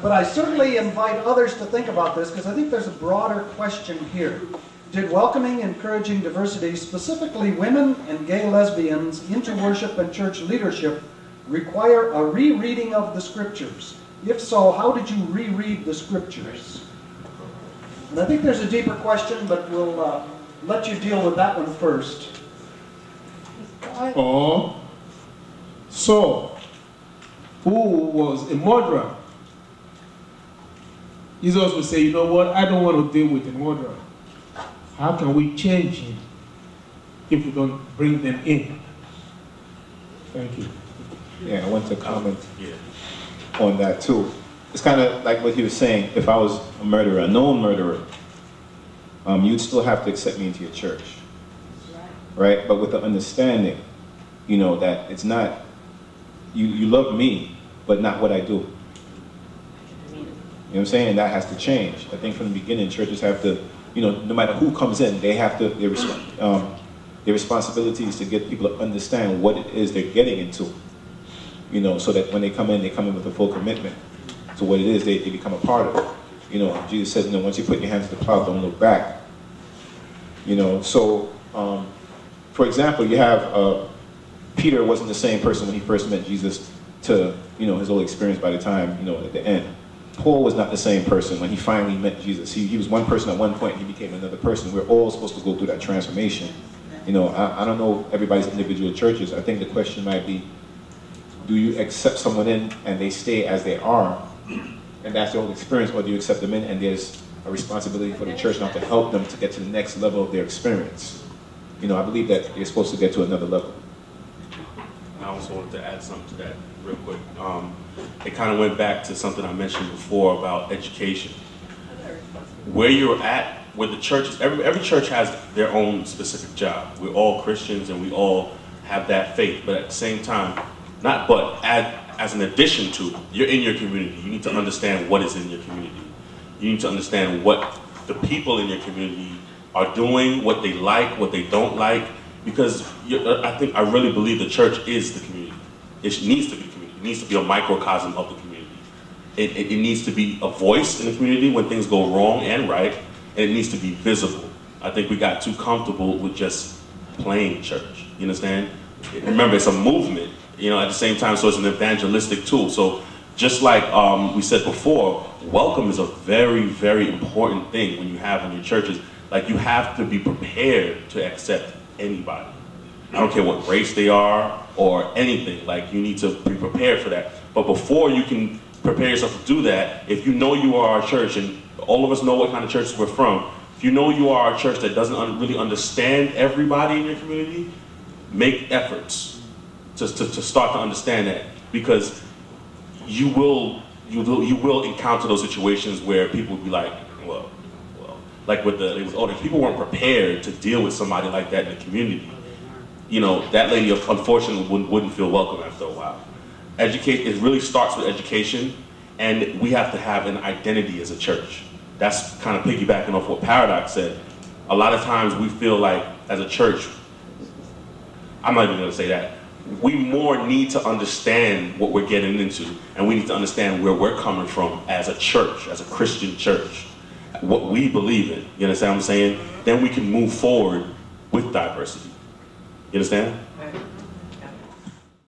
But I certainly invite others to think about this, because I think there's a broader question here. Did welcoming, encouraging diversity, specifically women and gay lesbians, into worship and church leadership require a rereading of the Scriptures? If so, how did you reread the Scriptures? And I think there's a deeper question, but we'll let you deal with that one first. Saul, who was a murderer, Jesus would say, you know what, I don't want to deal with a murderer. How can we change him if we don't bring them in? Thank you. Yeah, I want to comment on that too. It's kind of like what he was saying. If I was a murderer, a known murderer, you'd still have to accept me into your church, right? But with the understanding, you know, that it's not, you love me, but not what I do. You know what I'm saying? That has to change. I think from the beginning, churches have to, you know, no matter who comes in, they have to, their responsibility is to get people to understand what it is they're getting into. You know, so that when they come in with a full commitment to what it is they become a part of. You know, Jesus says, you know, once you put your hands to the plow, don't look back. You know, so, for example, you have, Peter wasn't the same person when he first met Jesus to, you know, his whole experience by the time, you know, at the end. Paul was not the same person when he finally met Jesus. He was one person at one point, and he became another person. We're all supposed to go through that transformation. You know, I don't know everybody's individual churches. I think the question might be, do you accept someone in and they stay as they are, and that's their whole experience, or do you accept them in and there's a responsibility for the church now to help them to get to the next level of their experience? You know, I believe that they're supposed to get to another level. I also wanted to add something to that real quick. It kind of went back to something I mentioned before about education. Where you're at, where the church is, every church has their own specific job. We're all Christians and we all have that faith, but at the same time, as an addition to, you're in your community. You need to understand what is in your community. You need to understand what the people in your community are doing, what they like, what they don't like, because I really believe the church is the community. It needs to be the community. It needs to be a microcosm of the community. It needs to be a voice in the community when things go wrong and right, and it needs to be visible. I think we got too comfortable with just playing church. You understand? Remember, it's a movement. You know, at the same time, so it's an evangelistic tool. So just like we said before, welcome is a very, very important thing when you have in your churches. Like, you have to be prepared to accept anybody. I don't care what race they are or anything. Like, you need to be prepared for that. But before you can prepare yourself to do that, if you know you are a church, and all of us know what kind of churches we're from, if you know you are a church that doesn't really understand everybody in your community, make efforts to start to understand that, because you will encounter those situations where people will be like, well, like with people weren't prepared to deal with somebody like that in the community. You know, that lady unfortunately wouldn't feel welcome after a while. It really starts with education, and we have to have an identity as a church. That's kind of piggybacking off what Paradox said. A lot of times we feel like, as a church, I'm not even going to say that, we more need to understand what we're getting into, and we need to understand where we're coming from as a church, as a Christian church, what we believe in. You understand what I'm saying? Then we can move forward with diversity. You understand?